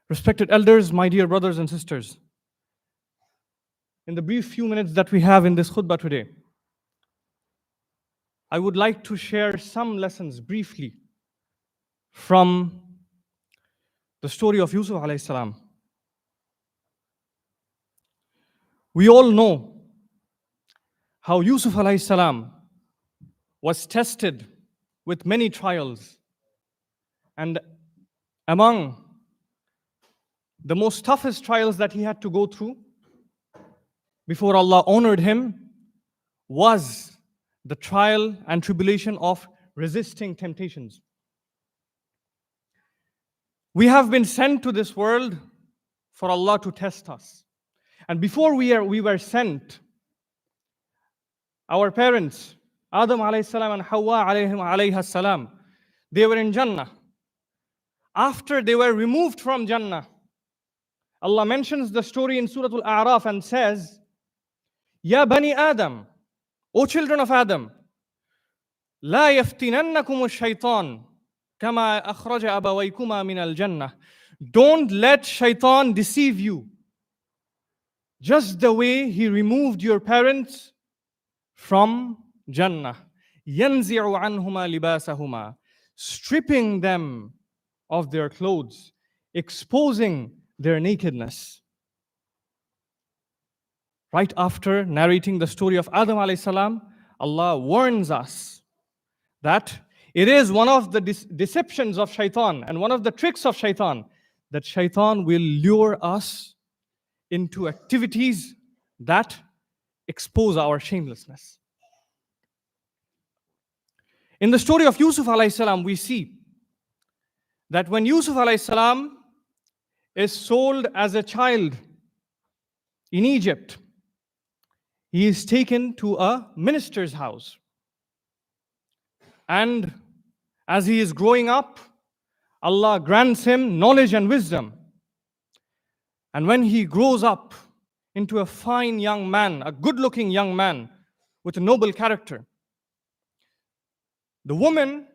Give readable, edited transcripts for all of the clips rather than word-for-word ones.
Respected elders, my dear brothers and sisters, in the brief few minutes that we have in this khutbah today, I would like to share some lessons briefly from the story of Yusuf alayhi salam. We all know how Yusuf alayhi salam was tested with many trials, and among the most toughest trials that he had to go through before Allah honored him was the trial and tribulation of resisting temptations. We have been sent to this world for Allah to test us. And before we were sent, our parents, Adam alayhi salam and Hawa alayha salam, they were in Jannah. After they were removed from Jannah, Allah mentions the story in Surah Al-A'raf and says, Ya Bani Adam, O children of Adam, La yaftinannakum ash-shaytan kama akhraja abawaykuma min al-jannah. Don't let shaitan deceive you, just the way he removed your parents from Jannah. Yanzi'u anhuma libasahuma, stripping them of their clothes, exposing their nakedness. Right after narrating the story of Adam alayhi salam, Allah warns us that it is one of the deceptions of shaitan and one of the tricks of shaitan that shaitan will lure us into activities that expose our shamelessness. In the story of Yusuf alayhi salam, we see that when Yusuf alayhi salam is sold as a child in Egypt, he is taken to a minister's house. And as he is growing up, Allah grants him knowledge and wisdom. And when he grows up into a fine young man, a good-looking young man with a noble character, the woman,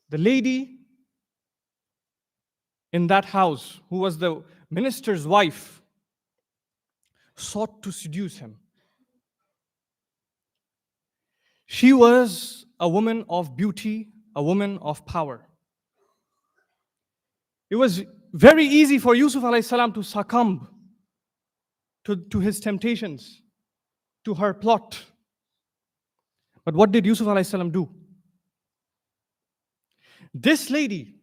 the lady in that house, who was the minister's wife, sought to seduce him. She was a woman of beauty, a woman of power. It was very easy for Yusuf alayhi salam to succumb to his temptations, to her plot. But what did Yusuf alayhi salam do? This lady,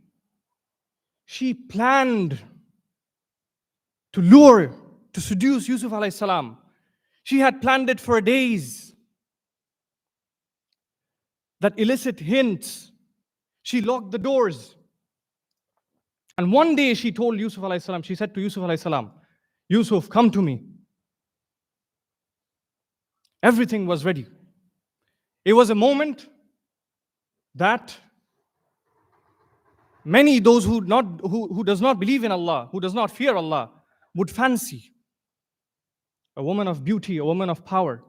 she planned to lure, to seduce Yusuf alayhi salam. She had planned it for days. That illicit hints. She locked the doors. And one day she told Yusuf alayhi salam, she said to Yusuf alayhi salam, Yusuf, come to me. Everything was ready. It was a moment that many, those who does not believe in Allah, who does not fear Allah, would fancy. A woman of beauty, a woman of power.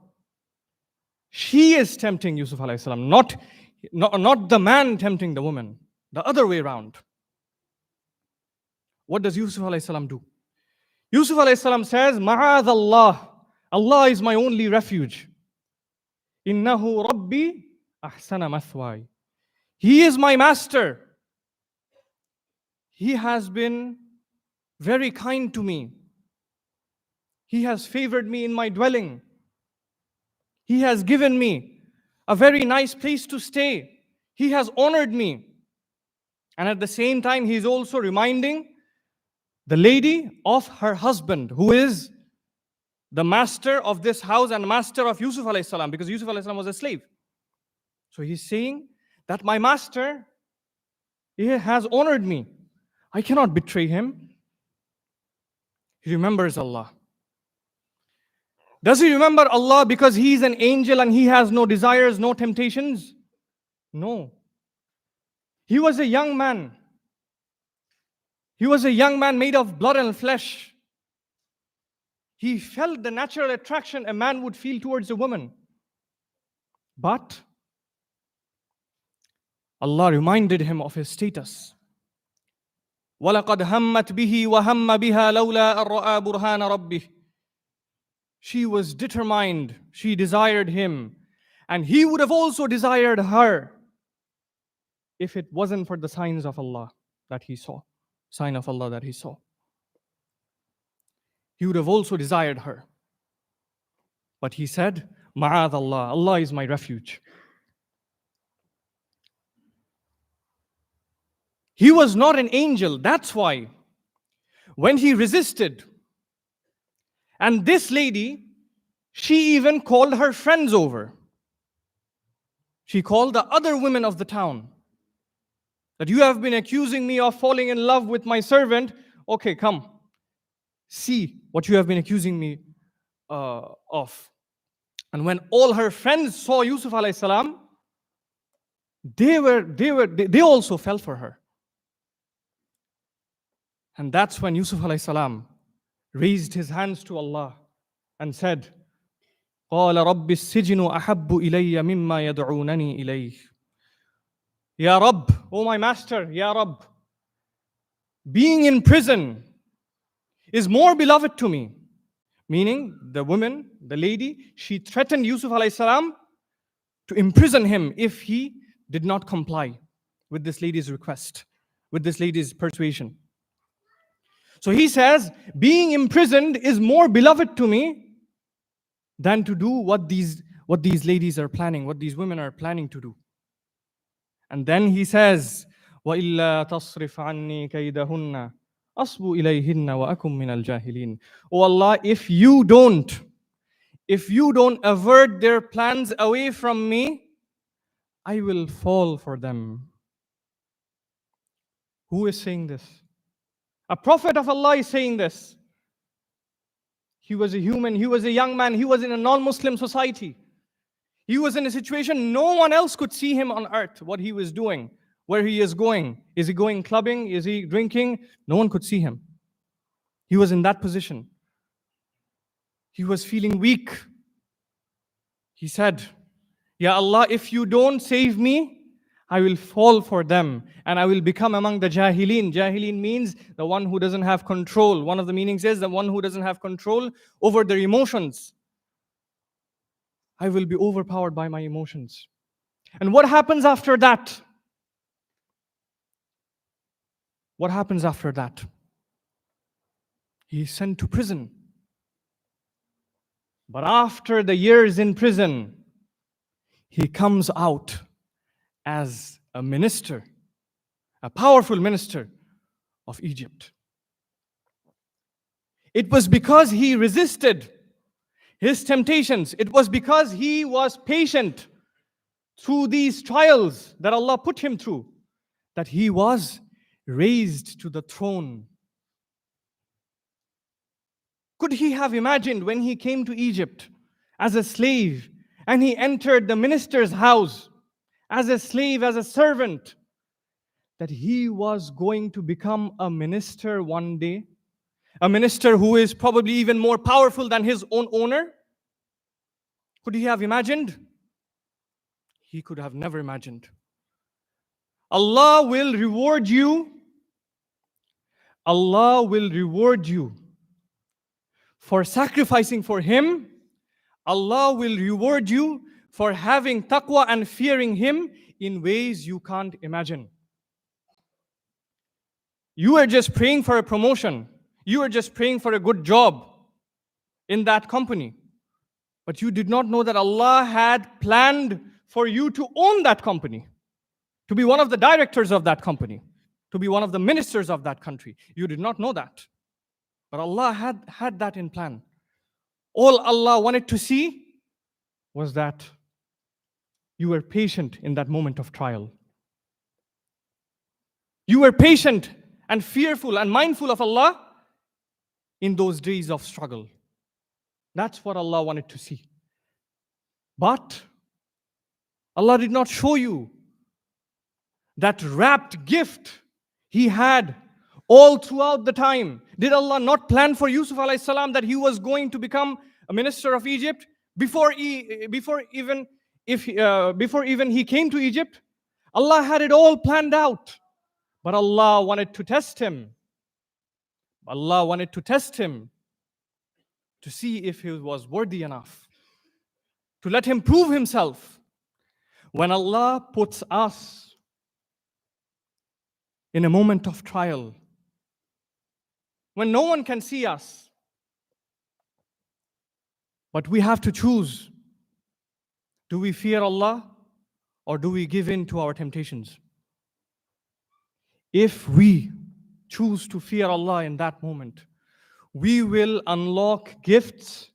She is tempting Yusuf alayhi salam, not the man tempting the woman, the other way around. What does Yusuf alayhi salam do? Yusuf alayhi salam says, Ma'adh Allah, Allah is my only refuge. Innahu Rabbi ahsana mathwai. He is my master. He has been very kind to me. He has favored me in my dwelling. He has given me a very nice place to stay. He has honored me. And at the same time, he is also reminding the lady of her husband, who is the master of this house and master of Yusuf alayhi salam, because Yusuf alayhi salam was a slave. So he's saying that my master, he has honored me. I cannot betray him. He remembers Allah. Does he remember Allah because he is an angel and he has no desires, no temptations? No. He was a young man. He was a young man made of blood and flesh. He felt the natural attraction a man would feel towards a woman. But Allah reminded him of his status. وَلَقَدْ هَمَّتْ بِهِ وَهَمَّ بِهَا لَوْلَا أَن رَأَى بُرْهَانَ رَبِّهِ. She was determined, she desired him, and he would have also desired her if it wasn't for the signs of Allah that he saw. Sign of Allah that he saw. He would have also desired her. But he said, Ma'adh Allah, Allah is my refuge. He was not an angel, that's why when he resisted, and this lady, she even called her friends over. She called the other women of the town. That you have been accusing me of falling in love with my servant. Okay, come. See what you have been accusing me of. And when all her friends saw Yusuf alayhi salam, they also fell for her. And that's when Yusuf alayhi salam raised his hands to Allah and said, قَالَ رَبِّ السِّجْنُ أَحَبُّ إِلَيَّ مِمَّا يَدْعُونَنِي إِلَيْهِ. Ya Rabb, oh my master, Ya Rabb, being in prison is more beloved to me. Meaning, the woman, the lady, she threatened Yusuf alayhi salam to imprison him if he did not comply with this lady's request, with this lady's persuasion. So he says, being imprisoned is more beloved to me than to do what these ladies are planning, what these women are planning to do. And then he says, وَإِلَّا تَصْرِفْ عَنِّي كَيْدَهُنَّ أَصْبُ إِلَيْهِنَّ وَأَكُمْ مِنَ الْجَاهِلِينَ. Oh Allah, if you don't avert their plans away from me, I will fall for them. Who is saying this? A prophet of Allah is saying this. He was a human, he was a young man, he was in a non-Muslim society. He was in a situation no one else could see him on earth, what he was doing, where he is going. Is he going clubbing? Is he drinking? No one could see him. He was in that position. He was feeling weak. He said, Ya Allah, if you don't save me, I will fall for them and I will become among the jahilin. Jahilin means the one who doesn't have control. One of the meanings is the one who doesn't have control over their emotions. I will be overpowered by my emotions. And what happens after that? What happens after that? He is sent to prison. But after the years in prison, he comes out as a minister, a powerful minister of Egypt. It was because he resisted his temptations. It was because he was patient through these trials that Allah put him through, that he was raised to the throne. Could he have imagined when he came to Egypt as a slave and he entered the minister's house as a slave, as a servant, that he was going to become a minister one day? A minister who is probably even more powerful than his own owner? Could he have imagined? He could have never imagined. Allah will reward you. Allah will reward you for sacrificing for Him. Allah will reward you for having taqwa and fearing Him in ways you can't imagine. You are just praying for a promotion. You are just praying for a good job in that company. But you did not know that Allah had planned for you to own that company, to be one of the directors of that company, to be one of the ministers of that country. You did not know that. But Allah had that in plan. All Allah wanted to see was that you were patient in that moment of trial. You were patient and fearful and mindful of Allah in those days of struggle. That's what Allah wanted to see. But Allah did not show you that wrapped gift He had all throughout the time. Did Allah not plan for Yusuf alayhi salam that he was going to become a minister of Egypt before even he came to Egypt? Allah had it all planned out. But Allah wanted to test him. Allah wanted to test him to see if he was worthy enough, to let him prove himself. When Allah puts us in a moment of trial, when no one can see us, but we have to choose, do we fear Allah or do we give in to our temptations? If we choose to fear Allah in that moment, we will unlock gifts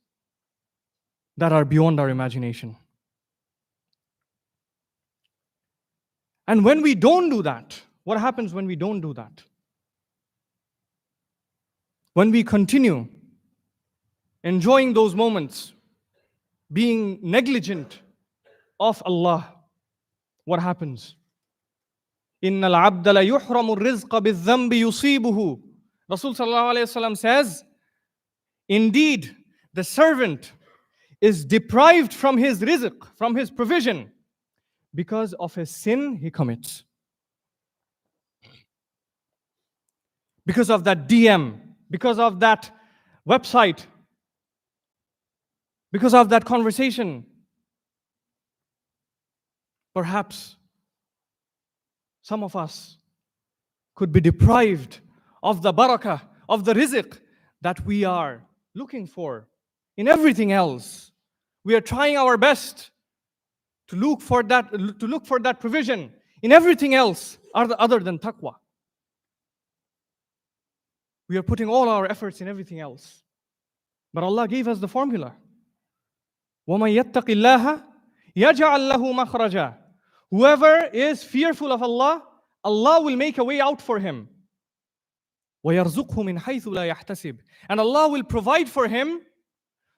that are beyond our imagination. And when we don't do that, what happens when we don't do that? When we continue enjoying those moments, being negligent of Allah, what happens? إِنَّ الْعَبْدَ لَيُحْرَمُ الرِّزْقَ بِالذَّنْبِ يُصِيبُهُ. Rasul sallallahu alayhi wasallam says, indeed, the servant is deprived from his rizq, from his provision, because of a sin he commits. Because of that DM, because of that website, because of that conversation. Perhaps some of us could be deprived of the barakah, of the rizq that we are looking for in everything else. We are trying our best to look for that provision in everything else other than taqwa. We are putting all our efforts in everything else. But Allah gave us the formula. وَمَن يَتَّقِ اللَّهَ يَجْعَلْ لَهُ مَخْرَجًا. Whoever is fearful of Allah, Allah will make a way out for him. وَيَرْزُقْهُ مِنْ حَيْثُ لَا يَحْتَسِبْ. And Allah will provide for him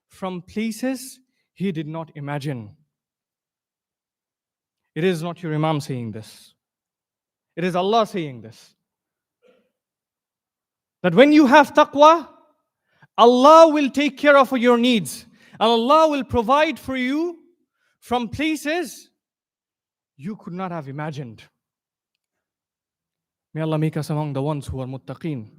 from places he did not imagine. It is not your Imam saying this. It is Allah saying this. That when you have taqwa, Allah will take care of your needs. And Allah will provide for you from places you could not have imagined. May Allah make us among the ones who are muttaqeen.